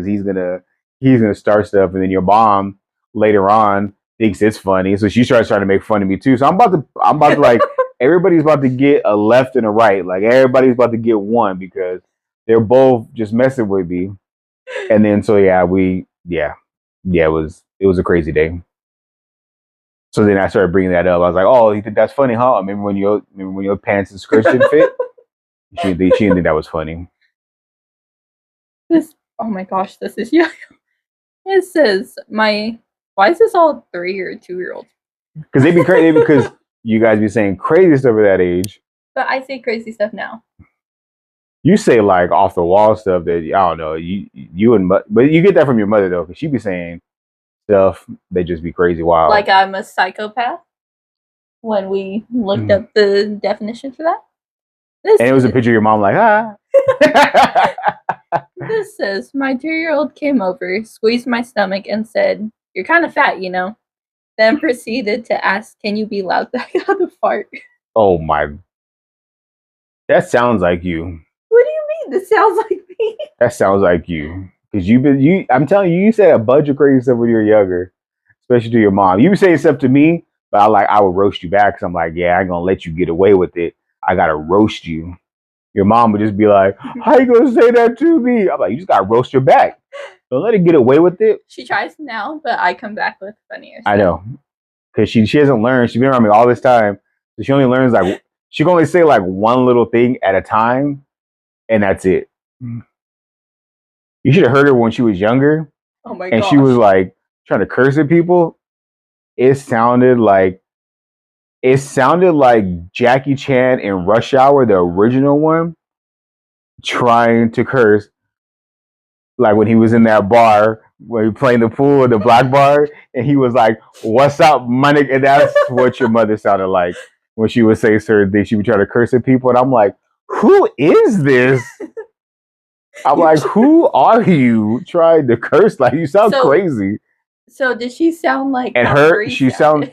he's gonna start stuff, and then your mom later on thinks it's funny, so she starts trying to make fun of me too. So I'm about to like everybody's about to get a left and a right, like everybody's about to get one because they're both just messing with me. And then so it was a crazy day. So then I started bringing that up. I was like, "Oh, you think that's funny, huh? I remember when your pants and skirts didn't fit." She didn't think that was funny. Oh my gosh, this is yeah. It says why is this all 3 or 2-year-olds? Because they be crazy because you guys be saying crazy stuff at that age. But I say crazy stuff now. You say like off the wall stuff that I don't know. But you get that from your mother though, because she be saying stuff that just be crazy wild. Like I'm a psychopath. When we looked up the definition for that, and it was a picture of your mom like This says my 2-year-old came over, squeezed my stomach, and said, "You're kind of fat, you know." Then proceeded to ask, "Can you be loud? I got to fart." Oh my! That sounds like you. What do you mean? This sounds like me. That sounds like you. Because I'm telling you, you said a bunch of crazy stuff when you were younger, especially to your mom. You would say stuff to me, but I would roast you back because I'm like, yeah, I ain't gonna let you get away with it. I gotta roast you. Your mom would just be like, "How you gonna say that to me?" I'm like, "You just gotta roast your back. Don't let her get away with it." She tries now, but I come back with funnier stuff. I know, because she hasn't learned. She's been around me all this time, so she only learns like she can only say like one little thing at a time, and that's it. You should have heard her when she was younger. Oh my gosh. And she was like trying to curse at people. It sounded like Jackie Chan in Rush Hour, the original one, trying to curse. Like when he was in that bar where he playing the pool at the black bar, and he was like, "What's up, money?" And that's what your mother sounded like when she would say certain things. She would try to curse at people, and I'm like, "Who is this?" I'm like, "Who are you trying to curse? Like you sound crazy." So did she sound like? And she sound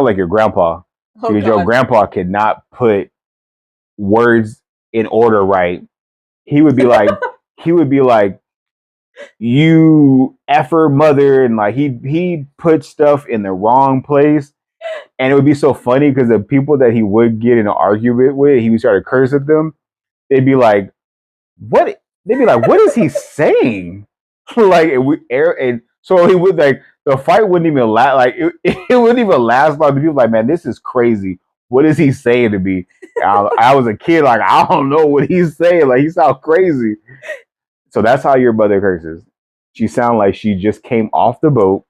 like your grandpa. Because your grandpa could not put words in order right. He would be like, "You effer mother," and like he put stuff in the wrong place. And it would be so funny because the people that he would get in an argument with, he would start to curse at them. They'd be like, "What?" They'd be like, "What is he saying?" Like and so he would like the fight wouldn't even last. Like it wouldn't even last long. The people like, "Man, this is crazy. What is he saying to me?" I was a kid, like I don't know what he's saying. Like he sounds crazy. So that's how your mother curses. She sounds like she just came off the boat,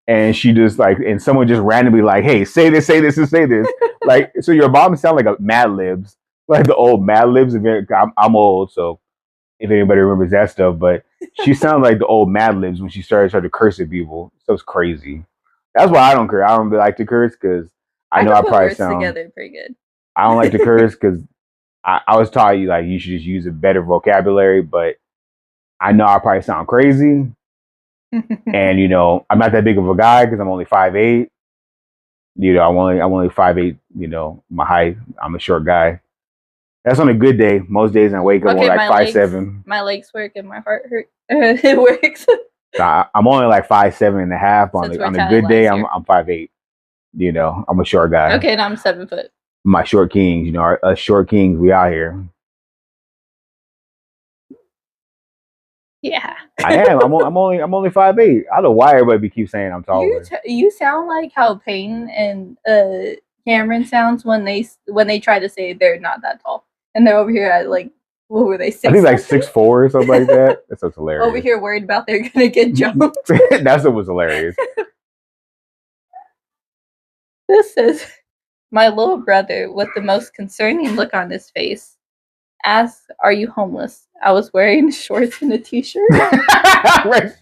and she just like, and someone just randomly like, "Hey, say this, and say this." Like, so your mom sound like a Mad Libs, like the old Mad Libs. I'm old, so if anybody remembers that stuff, but she sounded like the old Mad Libs when she started trying to curse at people. So it's crazy. That's why I don't curse. I don't really like to curse because I know I probably sound together pretty good. I don't like to curse because I was taught you like you should just use a better vocabulary, but I know I probably sound crazy. And you know, I'm not that big of a guy because I'm only 5'8". You know, I'm only 5'8". You know, my height. I'm a short guy. That's on a good day. Most days I wake up on like 5'7". My legs work and my heart hurt. It works. So I'm only like 5'7.5". On a good day, I'm 5'8". You know, I'm a short guy. Okay, and I'm 7 foot. My short kings, you know, us short kings, we out here. Yeah, I am. I'm only 5'8". I don't know why everybody keeps saying I'm taller. You sound like how Peyton and Cameron sounds when they try to say they're not that tall, and they're over here at like, what were they? 6 I think like 6'4" or something like that. That's what's hilarious. Over here worried about they're gonna get jumped. That's what was hilarious. This is my little brother with the most concerning look on his face. Asked, "Are you homeless?" I was wearing shorts and a t-shirt. Right.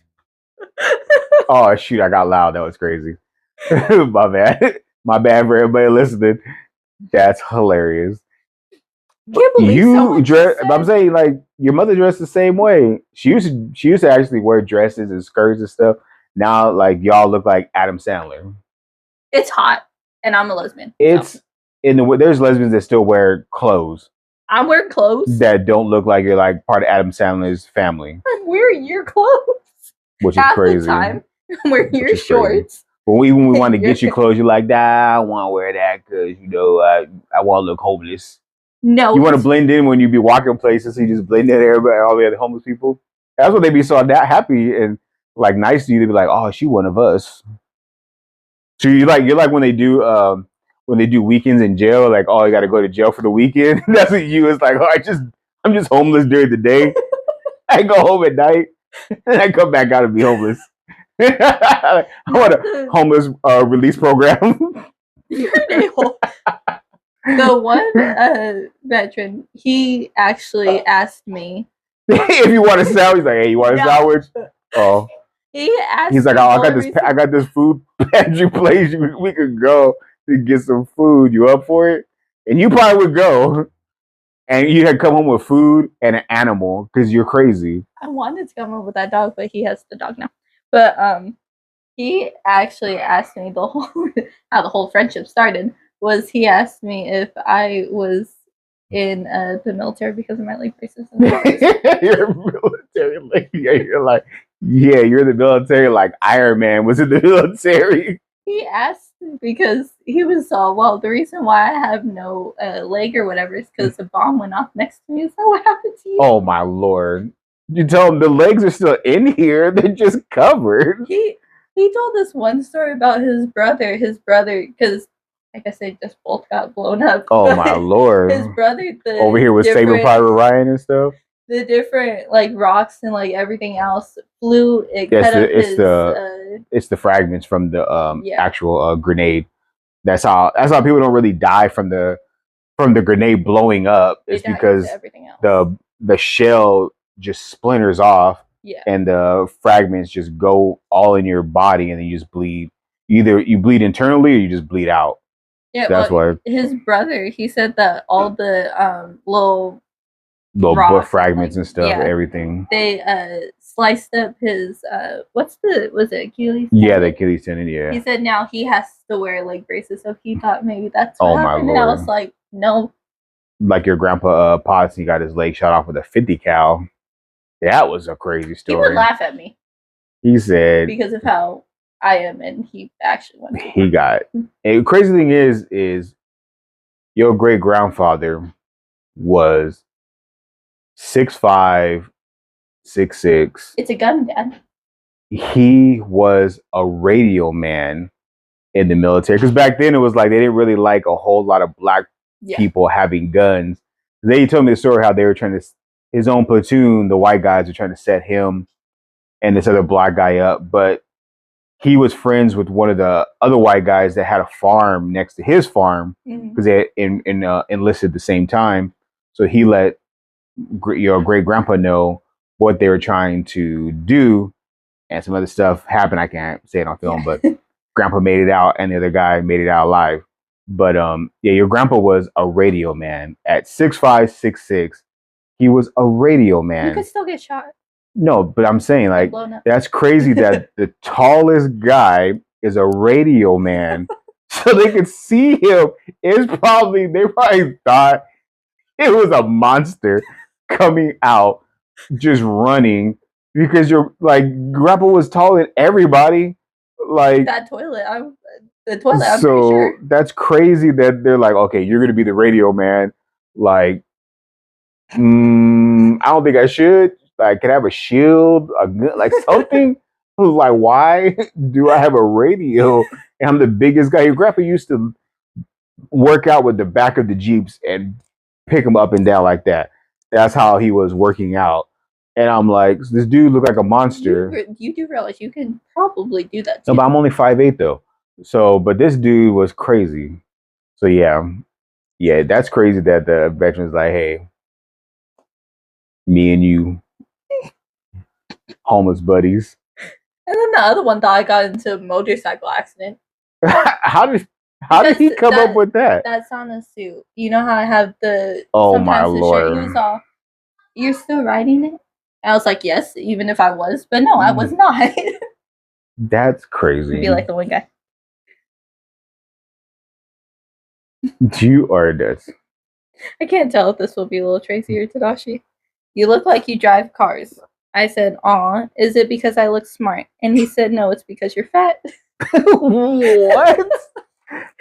Oh shoot! I got loud. That was crazy. My bad for everybody listening. That's hilarious. Can't believe you dress. I'm saying like your mother dressed the same way. She used to actually wear dresses and skirts and stuff. Now like y'all look like Adam Sandler. It's hot, and I'm a lesbian. It's there's lesbians that still wear clothes. I'm wearing clothes that don't look like you're like part of Adam Sandler's family, I'm wearing your clothes which is half the crazy. time. I'm wearing Which your is crazy. shorts. When we want to get you clothes, you're like, nah, I want to wear that because I want to look homeless. No, You want to blend in when you be walking places, so you just blend in everybody, all the other homeless people. That's what they be so that happy and like nice to you to be like, oh, she one of us. So you're like when they do weekends in jail, like, oh, you got to go to jail for the weekend. That's what you is like. Oh, I'm just homeless during the day. I go home at night and I come back out and be homeless. I want a homeless release program. You're an a-hole. The one veteran, he actually asked me if you want a sandwich, he's like, hey, you want a sandwich? Oh, he asked. He's like, oh, I got this food pantry place. We could go to get some food. You up for it? And you probably would go, and you had come home with food and an animal because you're crazy. I wanted to come home with that dog, but he has the dog now. But he actually asked me how the whole friendship started was he asked me if I was in the military because of my leg braces. You're a military lady. You're like, yeah, you're in the military. Like Iron Man was in the military. He asked because he was all, well, the reason why I have no leg or whatever is because a bomb went off next to me. So what happened to you? Oh my Lord! You tell him the legs are still in here; they're just covered. He told this one story about his brother. His brother, because like I said, just both got blown up. Oh my Lord! His brother, over here with Saving Private Ryan and stuff. The different like rocks and like everything else flew. It's the fragments from the actual grenade. That's how people don't really die from the grenade blowing up. It's because the shell just splinters off, and the fragments just go all in your body, and then you just bleed. Either you bleed internally or you just bleed out. Yeah, that's why his brother. He said that all the little butt fragments and stuff, everything. They sliced up his was it Achilles tendon? Yeah, the Achilles tendon, yeah. He said now he has to wear leg braces, so he thought maybe that's what happened. My Lord. And I was like, no. Like your grandpa Potts, he got his leg shot off with a 50 cal. That was a crazy story. He would laugh at me. He said because of how I am, and he actually went. He got. And the crazy thing is your great grandfather was 6'5", 6'6". It's a gun, Dad. He was a radio man in the military because back then it was like they didn't really like a whole lot of black people having guns. They told me the story how they were trying to his own platoon, the white guys were trying to set him and this other black guy up, but he was friends with one of the other white guys that had a farm next to his farm because they enlisted at the same time. So he let your great grandpa know what they were trying to do, and some other stuff happened. I can't say it on film, but grandpa made it out, and the other guy made it out alive. But your grandpa was a radio man at 6'5", 6'6". He was a radio man. You could still get shot. No, but I'm saying like that's crazy that the tallest guy is a radio man, so they could see him. They probably thought it was a monster coming out, just running because you're like grandpa was taller than everybody. Like that toilet, the toilet. I'm so sure. That's crazy that they're like, okay, you're gonna be the radio man. Like, I don't think I should. Like, can I have a shield, a gun, like something? Like, why do I have a radio? And I'm the biggest guy. Your grandpa used to work out with the back of the Jeeps and pick them up and down like that. That's how he was working out. And I'm like, this dude looked like a monster. You do realize you can probably do that too. No, but I'm only 5'8" though. So, but this dude was crazy. So yeah, that's crazy that the veteran's like, hey, me and you, homeless buddies. And then the other one thought I got into a motorcycle accident. How did he come up with that? That's on a suit. You know how I have the my Lord. Shirt, he was all, you're still riding it? And I was like, yes, even if I was, but no, I was not. That's crazy. Be like the one guy. You are this. I can't tell if this will be Little Tracy or Tadashi. You look like you drive cars. I said, aw, is it because I look smart? And he said, no, it's because you're fat. What?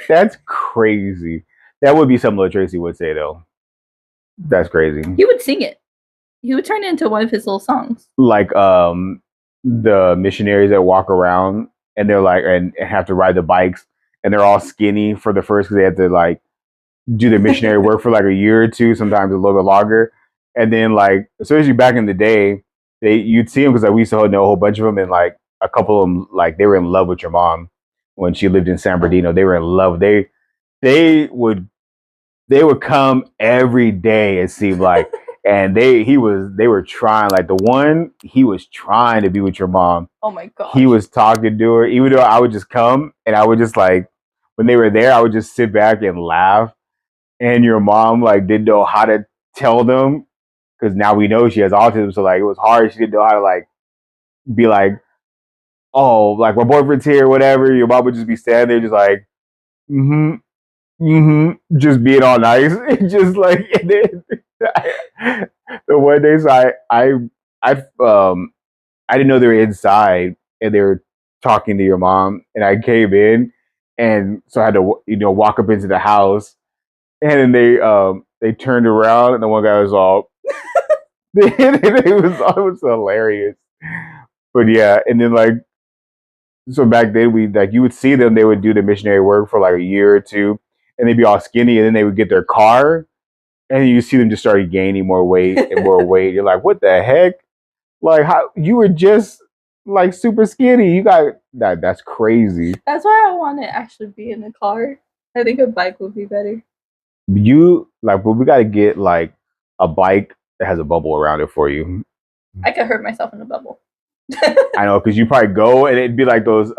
That's crazy. That would be something Little Tracy would say, though. That's crazy. He would sing it. He would turn it into one of his little songs. Like the missionaries that walk around and they're like and have to ride the bikes and they're all skinny for the first because they have to like do their missionary work for like a year or two, sometimes a little bit longer. And then like especially back in the day, you'd see them because like, we used to know a whole bunch of them and like a couple of them like they were in love with your mom when she lived in San Bernardino. They were in love. They would come every day, it seemed like. And they were trying, like the one, he was trying to be with your mom. Oh my god. He was talking to her, even though I would just come and I would just like when they were there, I would just sit back and laugh. And your mom like didn't know how to tell them because now we know she has autism, so like it was hard. She didn't know how to like be like, oh, like my boyfriend's here, or whatever. Your mom would just be standing there, just like, just being all nice, just like. And then, the one day, so I didn't know they were inside and they were talking to your mom, and I came in, and so I had to walk up into the house, and then they turned around, and the one guy was all. It was hilarious, but yeah, and then like so back then we like you would see them, they would do the missionary work for like a year or two, and they'd be all skinny, and then they would get their car, and you see them just start gaining more weight and more weight. You're like, what the heck? Like how you were just like super skinny. You got that. That's crazy. That's why I want to actually be in the car. I think a bike would be better. You like, but we got to get like a bike that has a bubble around it for you. I could hurt myself in a bubble. I know, because you probably go and it'd be like those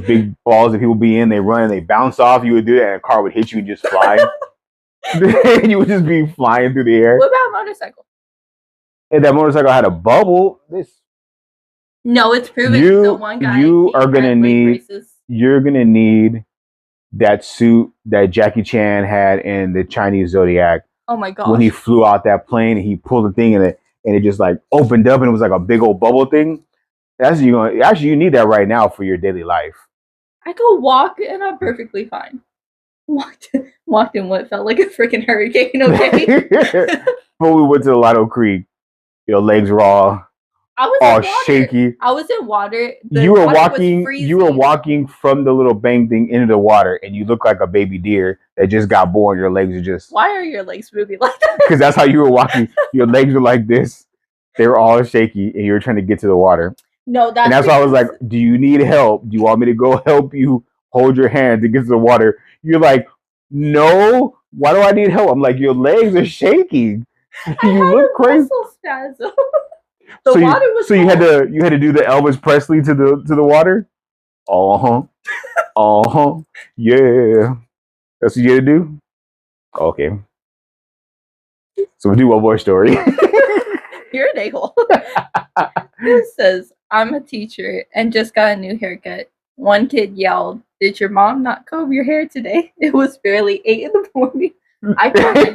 big balls that people be in. They run and they bounce off. You would do that, and a car would hit you and just fly. You would just be flying through the air. What about a motorcycle? If that motorcycle had a bubble, no, it's proven. The one guy you're gonna need that suit that Jackie Chan had in the Chinese Zodiac. Oh my god! When he flew out that plane and he pulled the thing and it just like opened up and it was like a big old bubble thing. You need that right now for your daily life. I could walk and I'm perfectly fine. Walked in what felt like a freaking hurricane. Okay. When we went to the Lotto Creek, your legs were all shaky. I was in water. You were walking from the little bang thing into the water, and you look like a baby deer that just got born. Your legs are just. Why are your legs moving like that? Because that's how you were walking. Your legs were like this. They were all shaky, and you were trying to get to the water. No, that's why I was like, "Do you need help? Do you want me to go help you hold your hand to get to the water?" You're like, "No. Why do I need help?" I'm like, "Your legs are shaking. You look crazy." The water was. So you had to do the Elvis Presley to the water. Yeah. That's what you had to do. Okay. So we'll do one more story. You're an a-hole. This says, I'm a teacher and just got a new haircut. One kid yelled, "Did your mom not comb your hair today?" It was barely 8 in the morning. I combed my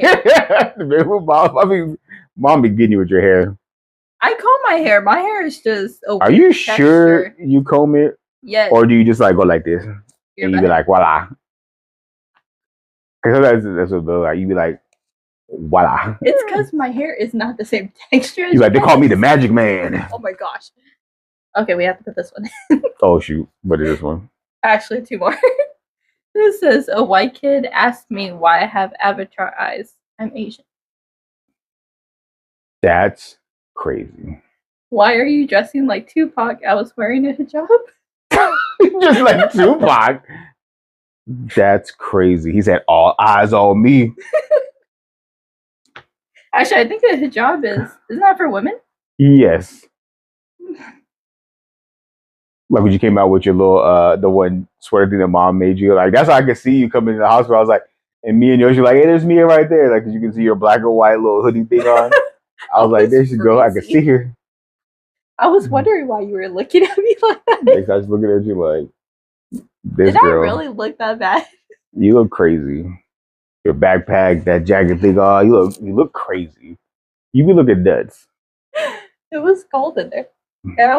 hair. Mom be getting you with your hair. I comb my hair. My hair is just Are you sure you comb it? Yes. Or do you just like go like this? And you be like, voila. Because that's what like, you be like, voila. It's because my hair is not the same texture. You like, they call me the magic man. Oh my gosh. Okay, we have to put this one in. Oh shoot. What is this one? Actually, 2 more. This says, a white kid asked me why I have avatar eyes. I'm Asian. That's crazy. Why are you dressing like Tupac? I was wearing a hijab. Just like Tupac. That's crazy. He said, all eyes on me. Actually, I think a hijab isn't that for women? Yes. Like when you came out with your little the one sweater thing that mom made you, like that's how I could see you coming to the hospital. I was like, and me and Yoshi like, hey, there's Mia right there. Like you can see your black and white little hoodie thing on. I was like, there she go. I could see her. I was wondering why you were looking at me like that. I was looking at you like, this Did girl. I really look that bad? You look crazy. Your backpack, that jacket thing. Oh, you look crazy. You be looking nuts. It was cold in there. And I